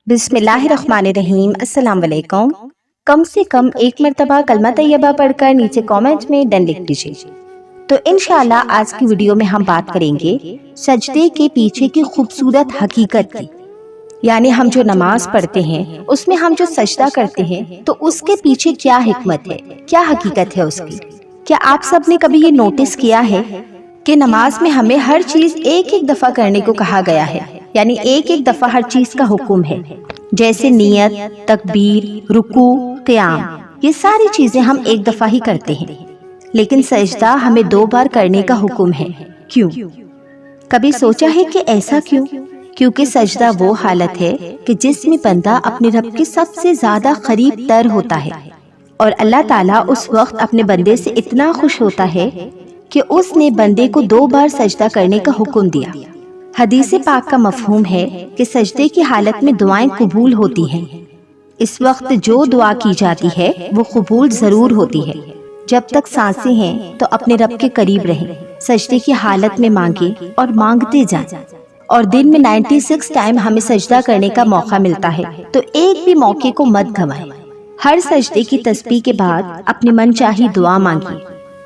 بسم اللہ الرحمن الرحیم۔ السلام علیکم۔ کم سے کم ایک مرتبہ کلمہ طیبہ پڑھ کر نیچے کامنٹ میں ڈن لکھ دیجیے۔ تو انشاءاللہ آج کی ویڈیو میں ہم بات کریں گے سجدے کے پیچھے کی خوبصورت حقیقت کی، یعنی ہم جو نماز پڑھتے ہیں اس میں ہم جو سجدہ کرتے ہیں تو اس کے پیچھے کیا حکمت ہے، کیا حقیقت ہے اس کی۔ کیا آپ سب نے کبھی یہ نوٹس کیا ہے کہ نماز میں ہمیں ہر چیز ایک ایک دفعہ کرنے کو کہا گیا ہے، یعنی ایک ایک دفعہ ہر چیز کا حکم ہے، جیسے نیت، تکبیر، رکوع، قیام، یہ ساری چیزیں ہم ایک دفعہ ہی کرتے ہیں، لیکن سجدہ ہمیں 2 بار کرنے کا حکم ہے۔ کیوں؟ کبھی سوچا ہے کہ ایسا کیوں؟ کیونکہ سجدہ وہ حالت ہے کہ جس میں بندہ اپنے رب کے سب سے زیادہ قریب تر ہوتا ہے، اور اللہ تعالیٰ اس وقت اپنے بندے سے اتنا خوش ہوتا ہے کہ اس نے بندے کو 2 بار سجدہ کرنے کا حکم دیا۔ حدیث پاک کا مفہوم ہے کہ سجدے کی حالت میں دعائیں قبول ہوتی ہیں۔ اس وقت جو دعا کی جاتی ہے وہ قبول ضرور ہوتی ہے۔ جب تک سانسیں ہیں تو اپنے رب کے قریب رہیں، سجدے کی حالت میں مانگیں اور مانگتے جائیں، اور دن میں 96 ٹائم ہمیں سجدہ کرنے کا موقع ملتا ہے، تو ایک بھی موقع کو مت گنوائیں۔ ہر سجدے کی تسبیح کے بعد اپنی من چاہی دعا مانگیں۔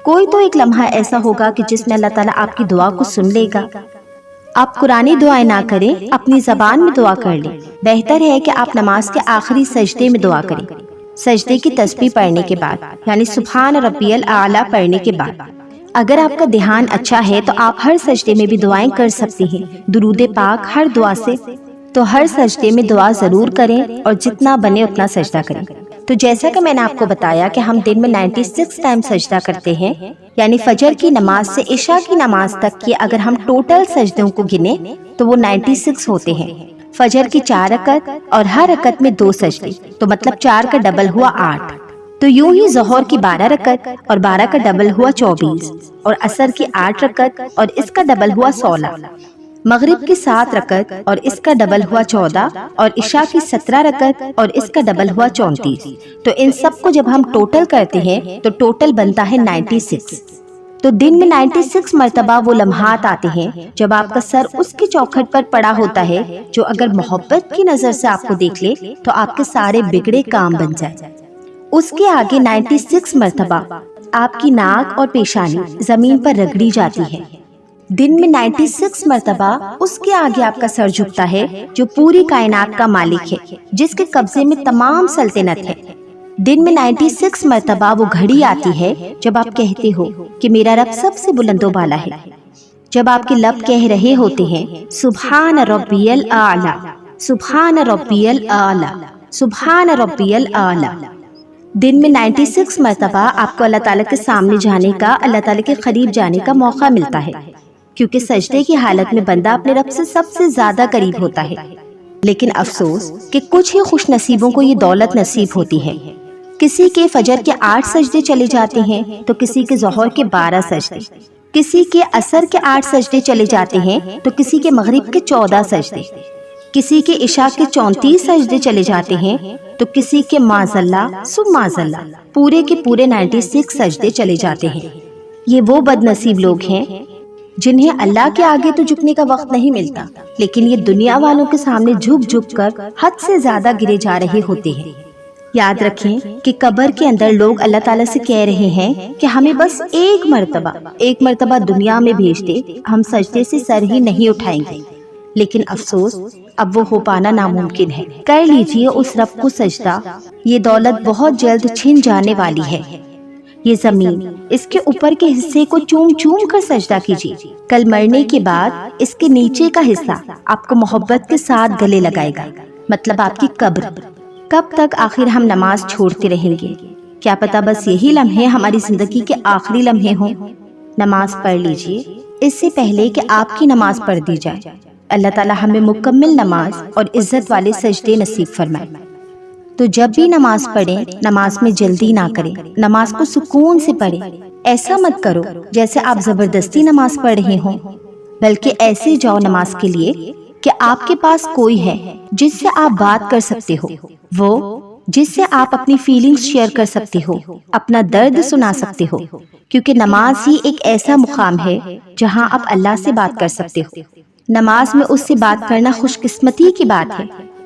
کوئی تو ایک لمحہ ایسا ہوگا کہ جس میں اللہ تعالیٰ آپ کی دعا کو سن لے گا۔ آپ قرآنی دعائیں نہ کریں، اپنی زبان میں دعا کر لیں۔ بہتر ہے کہ آپ نماز کے آخری سجدے میں دعا کریں، سجدے کی تسبیح پڑھنے کے بعد، یعنی سبحان ربی الاعلیٰ پڑھنے کے بعد۔ اگر آپ کا دھیان اچھا ہے تو آپ ہر سجدے میں بھی دعائیں کر سکتے ہیں، درود پاک ہر دعا سے۔ تو ہر سجدے میں دعا ضرور کریں اور جتنا بنے اتنا سجدہ کریں۔ تو جیسا کہ میں نے آپ کو بتایا کہ ہم دن میں 96 ٹائم سجدہ کرتے ہیں، یعنی فجر کی نماز سے عشاء کی نماز تک کی اگر ہم ٹوٹل سجدوں کو گنے تو وہ 96 ہوتے ہیں۔ فجر کی 4 رکعت اور ہر رکعت میں 2 سجدے، تو مطلب 4 کا ڈبل ہوا 8۔ تو یوں ہی ظہر کی 12 رکعت اور 12 کا ڈبل ہوا 24، اور عصر کی 8 رکعت اور اس کا ڈبل ہوا 16، مغرب کی 7 رکعت اور اس کا ڈبل ہوا 14، اور عشاء کی 17 رکعت اور اس کا ڈبل ہوا 34۔ تو ان سب کو جب ہم ٹوٹل کرتے ہیں تو ٹوٹل بنتا ہے 96۔ تو دن میں 96 مرتبہ وہ لمحات آتے ہیں جب آپ کا سر اس کی چوکھٹ پر پڑا ہوتا ہے جو اگر محبت کی نظر سے آپ کو دیکھ لے تو آپ کے سارے بگڑے کام بن جائیں۔ اس کے آگے 96 مرتبہ آپ کی ناک اور پیشانی زمین پر رگڑی جاتی ہے۔ دن میں 96 مرتبہ اس کے آگے آپ کا سر جھکتا ہے جو پوری کائنات کا مالک ہے، جس کے قبضے میں تمام سلطنت ہے۔ دن میں 96 مرتبہ وہ گھڑی آتی ہے جب آپ کہتے ہو کہ میرا رب سب سے بلند و بالا ہے، جب آپ کے لب کہہ رہے ہوتے ہیں سبحان ربی الاعلیٰ، سبحان ربی الاعلیٰ، سبحان ربی الاعلیٰ۔ دن میں 96 مرتبہ آپ کو اللہ تعالیٰ کے سامنے جانے کا، اللہ تعالیٰ کے قریب جانے کا موقع ملتا ہے، کیونکہ سجدے کی حالت میں بندہ اپنے رب سے سب سے زیادہ قریب ہوتا ہے۔ لیکن افسوس کہ کچھ ہی خوش نصیبوں کو یہ دولت نصیب ہوتی ہے۔ کسی کے فجر کے 8 سجدے چلے جاتے ہیں تو کسی کے ظہر کے 12 سجدے، کسی کے عصر کے 8 سجدے چلے جاتے ہیں تو کسی کے مغرب کے 14 سجدے، کسی کے عشاء کے 34 سجدے چلے جاتے ہیں تو کسی کے معذاللہ ثم معذاللہ پورے کے پورے 96 سجدے چلے جاتے ہیں۔ یہ وہ بد نصیب لوگ ہیں جنہیں اللہ کے آگے تو جھکنے کا وقت نہیں ملتا، لیکن یہ دنیا والوں کے سامنے جھک جھک کر حد سے زیادہ گرے جا رہے ہوتے ہیں۔ یاد رکھیں کہ قبر کے اندر لوگ اللہ تعالیٰ سے کہہ رہے ہیں کہ ہمیں بس ایک مرتبہ دنیا میں بھیج دے، ہم سجدے سے سر ہی نہیں اٹھائیں گے۔ لیکن افسوس اب وہ ہو پانا ناممکن ہے۔ کر لیجئے اس رب کو سجدہ، یہ دولت بہت جلد چھن جانے والی ہے۔ یہ زمین، اس کے اوپر کے حصے کو چوم چوم کر سجدہ کیجیے۔ کل مرنے کے بعد اس کے نیچے کا حصہ آپ کو محبت کے ساتھ گلے لگائے گا، مطلب آپ کی قبر۔ کب تک آخر ہم نماز چھوڑتے رہیں گے؟ کیا پتہ بس یہی لمحے ہماری زندگی کے آخری لمحے ہوں۔ نماز پڑھ لیجئے اس سے پہلے کہ آپ کی نماز پڑھ دی جائے۔ اللہ تعالیٰ ہمیں مکمل نماز اور عزت والے سجدے نصیب فرمائے۔ تو جب بھی نماز پڑھیں، نماز میں جلدی نہ کریں، نماز کو سکون سے پڑھیں۔ ایسا مت کرو جیسے آپ زبردستی نماز پڑھ رہے ہوں، بلکہ ایسے جاؤ نماز کے لیے کہ آپ کے پاس کوئی ہے جس سے آپ بات کر سکتے ہو، وہ جس سے آپ اپنی فیلنگز شیئر کر سکتے ہو، اپنا درد سنا سکتے ہو، کیونکہ نماز ہی ایک ایسا مقام ہے جہاں آپ اللہ سے بات کر سکتے ہو۔ نماز میں اس سے بات کرنا خوش قسمتی کی بات ہے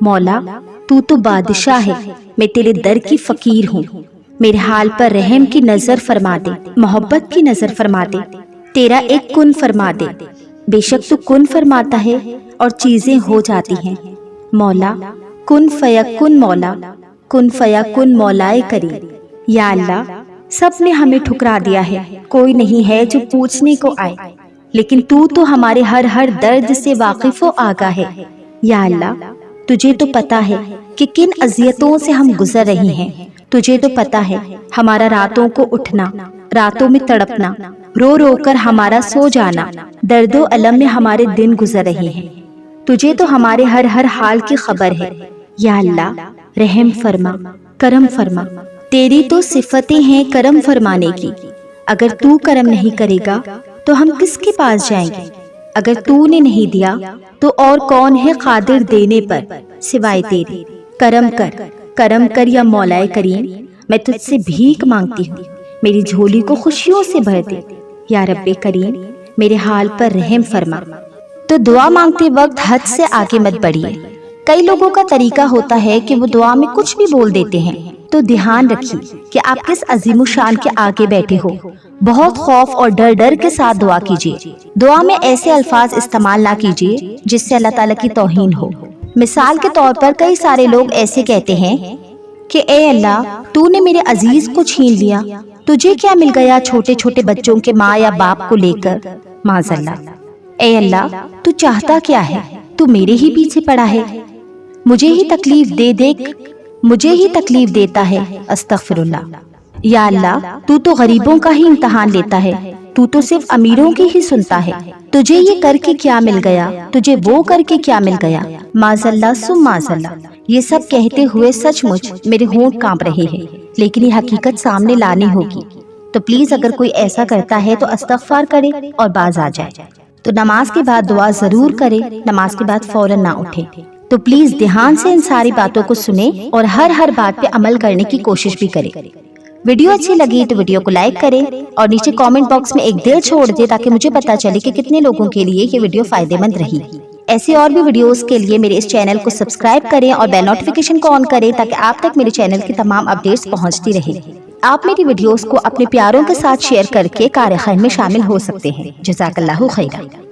مولا تو بادشاہ ہے، میں تیرے در کی فقیر ہوں، میرے حال پر رحم کی نظر فرما دے، محبت کی نظر فرما دے، تیرا ایک کن فرما دے۔ بے شک تو کن فرماتا ہے اور چیزیں ہو جاتی ہیں۔ مولا کن فیکن، مولا کن فیکن، مولائے کریم۔ یا اللہ سب نے ہمیں ٹھکرا دیا ہے، کوئی نہیں ہے جو پوچھنے کو آئے، لیکن تو ہمارے ہر درد سے واقف و آگاہ ہے۔ یا اللہ تجھے تو پتا ہے کہ کن اذیتوں سے ہم گزر رہی ہیں، تجھے تو پتا ہے ہمارا راتوں کو اٹھنا، راتوں میں تڑپنا، رو رو کر ہمارا سو جانا، درد و الم میں ہمارے دن گزر رہے ہیں، تجھے تو ہمارے ہر حال کی خبر ہے۔ یا اللہ رحم فرما، کرم فرما، تیری تو صفتیں ہیں کرم فرمانے کی، اگر تو کرم نہیں کرے گا تو ہم کس کے پاس جائیں گے؟ اگر تو نے نہیں دیا تو اور کون ہے قادر دینے پر سوائے تیرے؟ کرم کر یا مولائے کریم، میں تجھ سے بھیک مانگتی ہوں، میری جھولی کو خوشیوں سے بھر دے۔ یا رب کریم میرے حال پر رحم فرما۔ تو دعا مانگتے وقت حد سے آگے مت بڑھیے۔ کئی لوگوں کا طریقہ ہوتا ہے کہ وہ دعا میں کچھ بھی بول دیتے ہیں، تو دھیان رکھیے کہ آپ کس عظیم الشان کے آگے بیٹھے ہو۔ بہت خوف اور ڈر کے ساتھ دعا کیجیے۔ دعا میں ایسے الفاظ استعمال نہ کیجیے جس سے اللہ تعالیٰ کی توہین ہو۔ مثال کے طور پر کئی سارے لوگ ایسے کہتے ہیں کہ اے اللہ تو نے میرے عزیز کو چھین لیا، تجھے کیا مل گیا چھوٹے چھوٹے بچوں کے ماں یا باپ کو لے کر، معاذ اللہ۔ اے اللہ تو چاہتا کیا ہے، تو میرے ہی پیچھے پڑا ہے، مجھے ہی تکلیف دیتا ہے، استغفر اللہ۔ یا اللہ تو غریبوں کا ہی امتحان لیتا ہے، تو صرف امیروں کی ہی سنتا ہے، تجھے یہ کر کے کیا مل گیا، تجھے وہ کر کے کیا مل گیا، معاذ اللہ ثم معاذ اللہ۔ یہ سب کہتے ہوئے سچ مچ میرے ہونٹ کانپ رہے ہیں، لیکن یہ حقیقت سامنے لانی ہوگی۔ تو پلیز اگر کوئی ایسا کرتا ہے تو استغفار کرے اور باز آ جائے۔ تو نماز کے بعد دعا ضرور کرے، نماز کے بعد فوراً نہ اٹھے۔ تو پلیز دھیان سے ان ساری باتوں کو سنیں اور ہر بات پہ عمل کرنے کی کوشش بھی کریں۔ ویڈیو اچھی لگی تو ویڈیو کو لائک کریں اور نیچے کامنٹ باکس میں ایک دل چھوڑ دیں تاکہ مجھے پتا چلے کہ کتنے لوگوں کے لیے یہ ویڈیو فائدے مند رہی۔ ایسی اور بھی ویڈیوز کے لیے میرے اس چینل کو سبسکرائب کریں اور بیل نوٹیفیکیشن کو آن کریں تاکہ آپ تک میرے چینل کی تمام اپڈیٹس پہنچتی رہیں۔ آپ میری ویڈیوز کو اپنے پیاروں کے ساتھ شیئر کر کے کار خیر میں شامل ہو سکتے ہیں۔ جزاک اللہ خیرہ۔